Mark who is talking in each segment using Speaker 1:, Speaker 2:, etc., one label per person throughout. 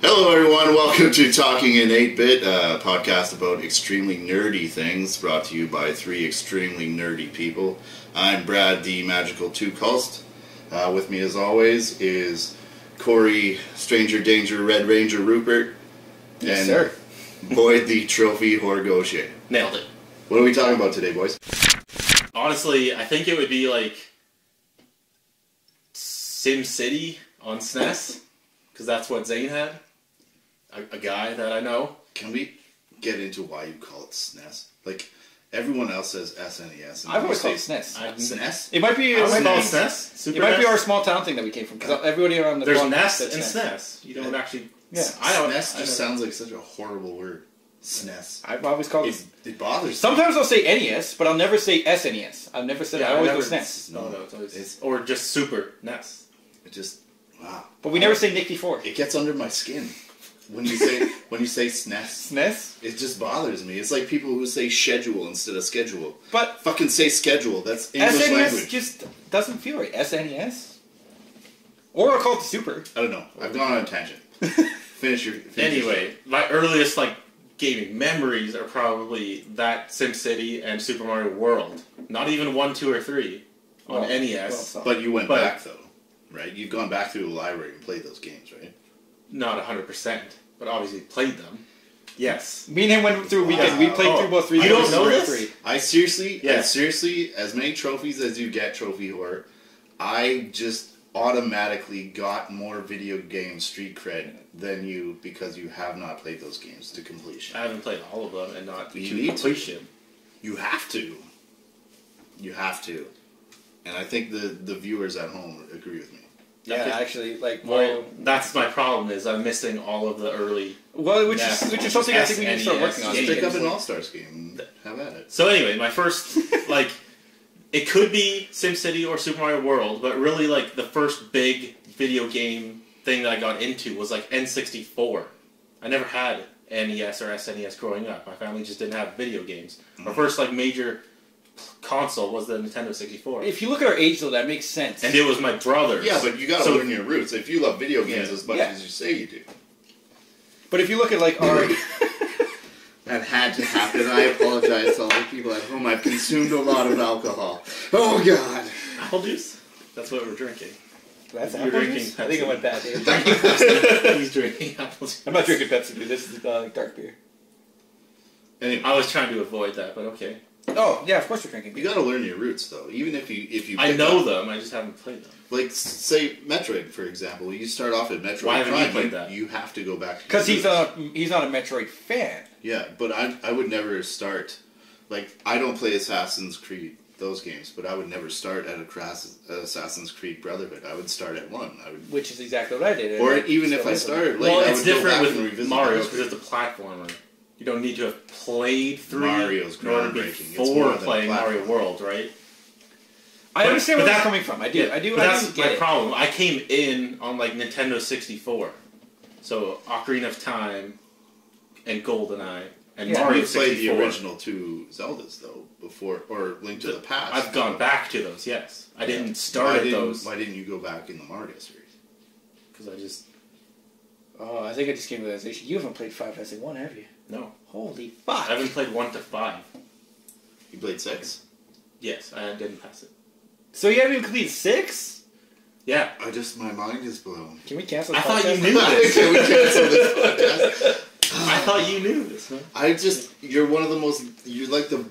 Speaker 1: Hello everyone, welcome to Talking in 8-Bit, a podcast about extremely nerdy things, brought to you by three extremely nerdy people. I'm Brad, the Magical Two-Cost. With me as always is Corey, Stranger Danger, Red Ranger Rupert,
Speaker 2: Yes,
Speaker 1: and
Speaker 2: sir.
Speaker 1: Boyd, the Trophy Horgoshe.
Speaker 3: Nailed it.
Speaker 1: What are we talking about today, boys?
Speaker 3: Honestly, I think it would be like SimCity on SNES, because that's what Zane had. A guy that I know.
Speaker 1: Can we get into why you call it SNES? Like, everyone else says SNES.
Speaker 2: I've always called it SNES.
Speaker 1: SNES?
Speaker 2: It might be.
Speaker 3: I would call it
Speaker 2: SNES.
Speaker 3: SNES.
Speaker 2: It might be
Speaker 3: NES.
Speaker 2: our small town thing that we came from, because everybody around the
Speaker 3: There's
Speaker 2: block
Speaker 3: NES
Speaker 2: said
Speaker 3: and SNES. You don't actually.
Speaker 2: Yeah.
Speaker 1: SNES just sounds like such a horrible word. SNES.
Speaker 2: I've always called it.
Speaker 1: It bothers me.
Speaker 2: Sometimes I'll say NES, but I'll never say SNES. I've never said it. I always go SNES.
Speaker 3: No, it's always. Or just Super NES.
Speaker 1: It just, wow.
Speaker 2: But we never say Nick 4.
Speaker 1: It gets under my skin. When you say SNES.
Speaker 2: SNES?
Speaker 1: It just bothers me. It's like people who say schedule instead of schedule.
Speaker 2: But
Speaker 1: fucking say schedule. That's English
Speaker 2: SNES
Speaker 1: language.
Speaker 2: just doesn't feel right. SNES? Or I'll call it the Super.
Speaker 1: I don't know. I've gone on a tangent. Finish your
Speaker 3: Anyway, my earliest gaming memories are probably that SimCity and Super Mario World. Not even 1, 2, or 3 on NES.
Speaker 1: But you went back though, right? You've gone back through the library and played those games, right?
Speaker 3: Not 100%, but obviously played them. Yes.
Speaker 2: Me and him went through a weekend. We played through both 3.
Speaker 3: You don't know this?
Speaker 2: 3.
Speaker 1: I seriously, as many trophies as you get, Trophy Whore, I just automatically got more video game street cred than you because you have not played those games to completion.
Speaker 3: I haven't played all of them and not
Speaker 1: You
Speaker 3: to
Speaker 1: need
Speaker 3: completion.
Speaker 1: You have to. You have to. And I think the viewers at home agree with me.
Speaker 2: Yeah, actually,
Speaker 3: Well,
Speaker 2: Mario.
Speaker 3: that's my problem, is I'm missing all of the early...
Speaker 2: Well, which is something I think we need to start working on.
Speaker 1: Just pick up an All-Stars game and have at it.
Speaker 3: So anyway, my first, it could be SimCity or Super Mario World, but really, the first big video game thing that I got into was, N64. I never had NES or SNES growing up. My family just didn't have video games. Mm-hmm. Our first, major console was the Nintendo 64.
Speaker 2: If you look at our age, though, that makes sense.
Speaker 3: And it was my brother's.
Speaker 1: Yeah, but you gotta learn your roots. If you love video games as much as you say you do.
Speaker 2: But if you look at, our...
Speaker 1: That had to happen. I apologize to all the people at home. I've consumed a lot of alcohol. Oh, God.
Speaker 3: Apple juice? That's what we're drinking.
Speaker 2: That's
Speaker 3: You're
Speaker 2: apple
Speaker 3: drinking
Speaker 2: juice?
Speaker 3: Pepsi.
Speaker 2: I think it went bad, dude.
Speaker 3: He's drinking apple juice.
Speaker 2: I'm not drinking Pepsi, dude. This is dark beer.
Speaker 1: Anyway,
Speaker 3: I was trying to avoid that, but okay.
Speaker 2: Oh, yeah, of course you're drinking beer.
Speaker 1: You gotta learn your roots, though. Even if you
Speaker 3: I know them, I just haven't played them.
Speaker 1: Like, say, Metroid, for example. You start off at Metroid
Speaker 3: Why haven't
Speaker 1: Prime.
Speaker 3: you played that?
Speaker 1: You have to go back to
Speaker 2: Because he's not a Metroid fan.
Speaker 1: Yeah, but I would never start... I don't play Assassin's Creed, those games, but I would never start at Assassin's Creed Brotherhood. I would start at 1.
Speaker 2: Which is exactly what I did.
Speaker 1: Or even if I started late,
Speaker 3: well,
Speaker 1: I
Speaker 3: it's
Speaker 1: would go
Speaker 3: different
Speaker 1: back and
Speaker 3: with
Speaker 1: revisit
Speaker 3: Mario
Speaker 1: those
Speaker 3: because it's a platformer. You don't need to have played 3
Speaker 1: Mario's
Speaker 3: in order
Speaker 1: groundbreaking. It's more
Speaker 3: before
Speaker 1: than a
Speaker 3: playing Mario
Speaker 1: platformer.
Speaker 3: World, right?
Speaker 2: I understand where
Speaker 3: but
Speaker 2: that's coming from. I do.
Speaker 3: But that's my problem. I came in on Nintendo 64, so Ocarina of Time and GoldenEye and Mario
Speaker 1: You played
Speaker 3: 64.
Speaker 1: the original 2 Zeldas, though, before, or Link to the Past.
Speaker 3: I've gone back to those, yes. I didn't start at those.
Speaker 1: Why didn't you go back in the Mario series?
Speaker 3: Because I just...
Speaker 2: Oh, I think I just came to the realization. You haven't played 5 SA1, have you?
Speaker 3: No.
Speaker 2: Holy fuck.
Speaker 3: I haven't played 1 to 5.
Speaker 1: You played 6?
Speaker 3: Yes, I didn't pass it.
Speaker 2: So you haven't even completed 6?
Speaker 3: Yeah.
Speaker 1: My mind is blown.
Speaker 2: Can we cancel
Speaker 3: I
Speaker 2: this
Speaker 3: thought
Speaker 2: podcast?
Speaker 3: you knew this.
Speaker 1: Can we cancel this podcast?
Speaker 3: I thought you knew this, man.
Speaker 1: You're one of the most, you're like the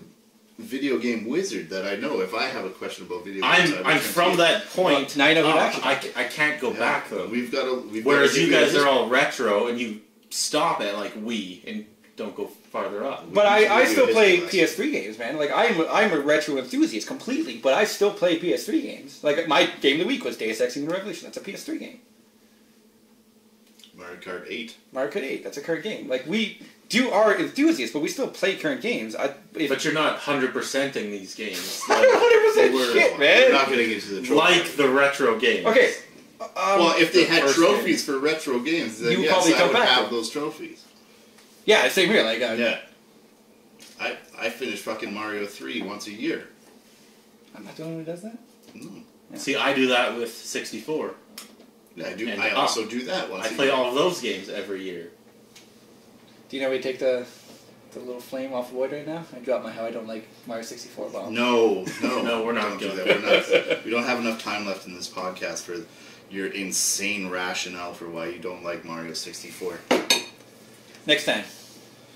Speaker 1: video game wizard that I know. If I have a question about video games,
Speaker 3: I'm from that point.
Speaker 2: Now you know who actually.
Speaker 3: I can't go back, though.
Speaker 1: Whereas
Speaker 3: you guys are all retro, and you stop at, Wii, and don't go farther up.
Speaker 2: But I still play PS3 games, man. I'm a retro enthusiast completely, but I still play PS3 games. My game of the week was Deus Ex Human Revolution. That's a PS3 game.
Speaker 1: Mario Kart 8.
Speaker 2: Mario Kart 8. That's a current game. We are enthusiasts, but we still play current games.
Speaker 3: But you're not 100%ing these games.
Speaker 2: 100% shit, man.
Speaker 1: We're not getting into the trophy.
Speaker 3: The retro games.
Speaker 2: Okay.
Speaker 1: Well, if they had trophies for retro games, then
Speaker 2: You
Speaker 1: yes,
Speaker 2: probably
Speaker 1: I
Speaker 2: come
Speaker 1: would
Speaker 2: back
Speaker 1: have
Speaker 2: to
Speaker 1: those trophies.
Speaker 2: Yeah, same here.
Speaker 1: Yeah. I finish fucking Mario 3 once a year.
Speaker 2: I'm not the one who does that?
Speaker 1: No.
Speaker 2: Yeah.
Speaker 3: See, I do that with 64.
Speaker 1: I do.
Speaker 3: And
Speaker 1: I also do that once.
Speaker 3: I play all of those games every year.
Speaker 2: Do you know we take the little flame off Void right now? I dropped my how I don't like Mario 64 bomb.
Speaker 1: No,
Speaker 3: No, we're not
Speaker 1: don't do
Speaker 3: doing
Speaker 1: that. We're not. We don't have enough time left in this podcast for your insane rationale for why you don't like Mario 64.
Speaker 2: Next time.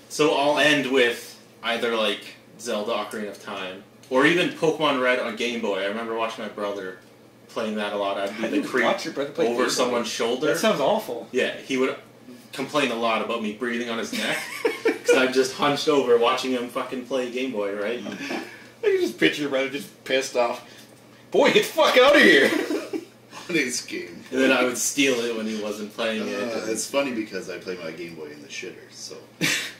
Speaker 3: So I'll end with either like Zelda Ocarina of Time or even Pokemon Red on Game Boy. I remember watching my brother playing that a lot. I'd be the creep
Speaker 2: Watch your brother play Game
Speaker 3: over
Speaker 2: Boy.
Speaker 3: someone's shoulder.
Speaker 2: That sounds awful.
Speaker 3: Yeah, he would complain a lot about me breathing on his neck because I'm just hunched over watching him fucking play Game Boy, right?
Speaker 2: I can just picture your brother just pissed off. Boy, get the fuck out of here!
Speaker 1: On his game.
Speaker 3: And then I would steal it when he wasn't playing it.
Speaker 1: It's funny because I play my Game Boy in the shitter, so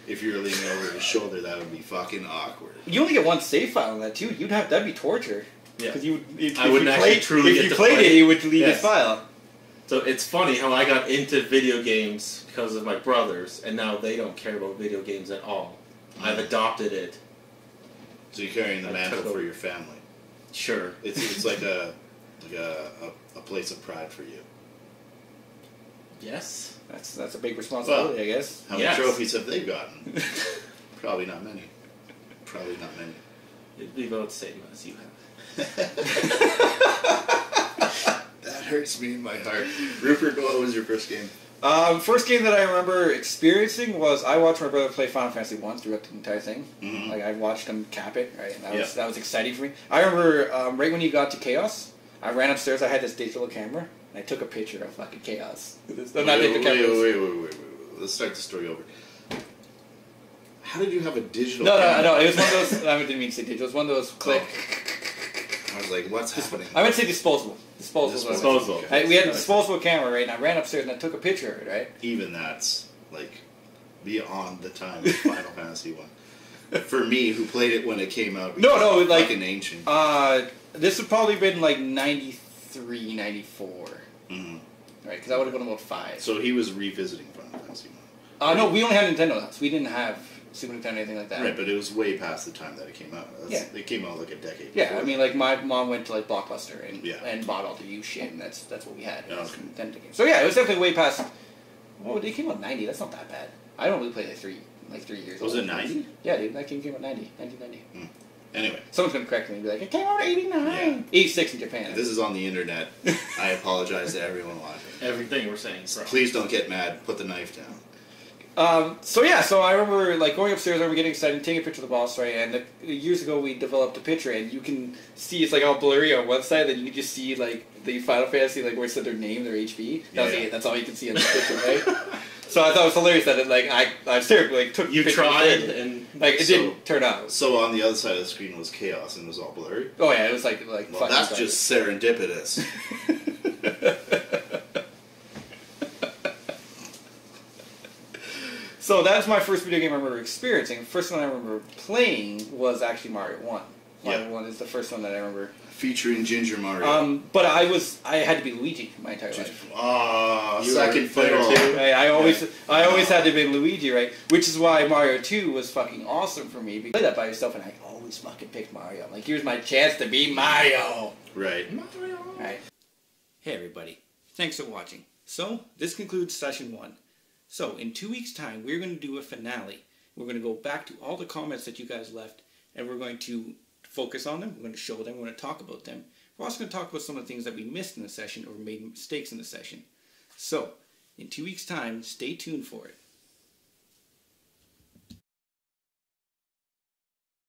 Speaker 1: if you were leaning over his shoulder, that would be fucking awkward.
Speaker 2: You only get one save file on that too. That'd be torture.
Speaker 3: Yeah.
Speaker 2: Because you would. If
Speaker 3: I wouldn't actually truly get
Speaker 2: If you
Speaker 3: to
Speaker 2: played
Speaker 3: play.
Speaker 2: it, you would delete
Speaker 3: Yes.
Speaker 2: his file.
Speaker 3: So it's funny how I got into video games because of my brothers, and now they don't care about video games at all. I've adopted it.
Speaker 1: So you're carrying the
Speaker 3: I
Speaker 1: mantle
Speaker 3: took
Speaker 1: for
Speaker 3: over.
Speaker 1: your family.
Speaker 3: Sure.
Speaker 1: It's like a place of pride for you.
Speaker 3: Yes.
Speaker 2: That's a big responsibility, I guess.
Speaker 1: How many
Speaker 3: Yes.
Speaker 1: trophies have they gotten? Probably not many. Probably not many.
Speaker 3: It'd be about the same as you have.
Speaker 1: That hurts me in my heart. Rupert, what was your first game?
Speaker 2: First game that I remember experiencing was I watched my brother play Final Fantasy 1 throughout the entire thing.
Speaker 1: Mhm.
Speaker 2: Like I watched him cap it, right? And
Speaker 1: Yeah.
Speaker 2: that was exciting for me. I remember right when you got to Chaos, I ran upstairs. I had this digital camera. And I took a picture of fucking Chaos.
Speaker 1: Wait. Let's start the story over. How did you have a digital
Speaker 2: No,
Speaker 1: camera?
Speaker 2: it was one of those. I didn't mean to say digital. It was one of those click.
Speaker 1: I was like, what's happening?
Speaker 2: I would say disposable.
Speaker 3: Disposable.
Speaker 1: Okay.
Speaker 2: We had a disposable camera, right? And I ran upstairs and I took a picture of it, right?
Speaker 1: Even that's, like, beyond the time of Final Fantasy 1. For me, who played it when it came out,
Speaker 2: No,
Speaker 1: it's
Speaker 2: like
Speaker 1: fucking ancient.
Speaker 2: This would probably been like 93, 94.
Speaker 1: Mm-hmm.
Speaker 2: Right, because I would have been about 5.
Speaker 1: So he was revisiting Final Fantasy 1.
Speaker 2: No, we only had Nintendo house. We didn't have Super Nintendo or anything like that.
Speaker 1: Right, but it was way past the time that it came out.
Speaker 2: Yeah.
Speaker 1: It came out like a decade
Speaker 2: Yeah,
Speaker 1: before.
Speaker 2: I mean, like my mom went to like Blockbuster and
Speaker 1: Yeah.
Speaker 2: and bought all the used shit, and that's what we had.
Speaker 1: Oh, okay.
Speaker 2: Nintendo games. So yeah, it was definitely way past. Well, it came out 90. That's not that bad. I only played like 3 years.
Speaker 1: Was
Speaker 2: old.
Speaker 1: it 90?
Speaker 2: Yeah, dude, that game came out 1990.
Speaker 1: Anyway,
Speaker 2: Someone's gonna correct me and be like, it came out 89.
Speaker 1: Yeah.
Speaker 2: 86 in Japan.
Speaker 1: this is on the internet. I apologize to everyone watching.
Speaker 3: Everything we're saying. Bro.
Speaker 1: Please don't get mad. Put the knife down.
Speaker 2: So I remember like going upstairs. I remember getting excited, and taking a picture of the boss, right? And years ago, we developed a picture, and you can see it's like all blurry on one side. Then you can just see like the Final Fantasy, like where it said their name, their HP. That's all you can see in the picture, right? So I thought it was hilarious that it like I seriously like took
Speaker 3: You
Speaker 2: pictures
Speaker 3: tried
Speaker 2: of it.
Speaker 3: and
Speaker 2: Like it
Speaker 1: So-
Speaker 2: didn't turn out.
Speaker 1: So on the other side of the screen was chaos and it was all blurry.
Speaker 2: Oh yeah, it was like
Speaker 1: Well,
Speaker 2: fucking
Speaker 1: that's
Speaker 2: exciting.
Speaker 1: just serendipitous.
Speaker 2: So that's my first video game I remember experiencing. The first one I remember playing was actually Mario 1. Mario
Speaker 1: Yeah.
Speaker 2: 1 is the first one that I remember.
Speaker 1: Featuring Ginger Mario.
Speaker 2: But I had to be Luigi my entire life.
Speaker 1: You second
Speaker 3: were there
Speaker 1: fiddle.
Speaker 3: too?
Speaker 2: Right, I always had to be Luigi, right? Which is why Mario 2 was fucking awesome for me. You play that by yourself, and I always fucking picked Mario. I'm like, here's my chance to be Mario.
Speaker 1: Right.
Speaker 2: Right. Hey everybody, thanks for watching. So this concludes session 1. So in 2 weeks' time, we're going to do a finale. We're going to go back to all the comments that you guys left, and we're going to focus on them. We're going to show them. We're going to talk about them. We're also going to talk about some of the things that we missed in the session or made mistakes in the session. So in 2 weeks' time, stay tuned for it.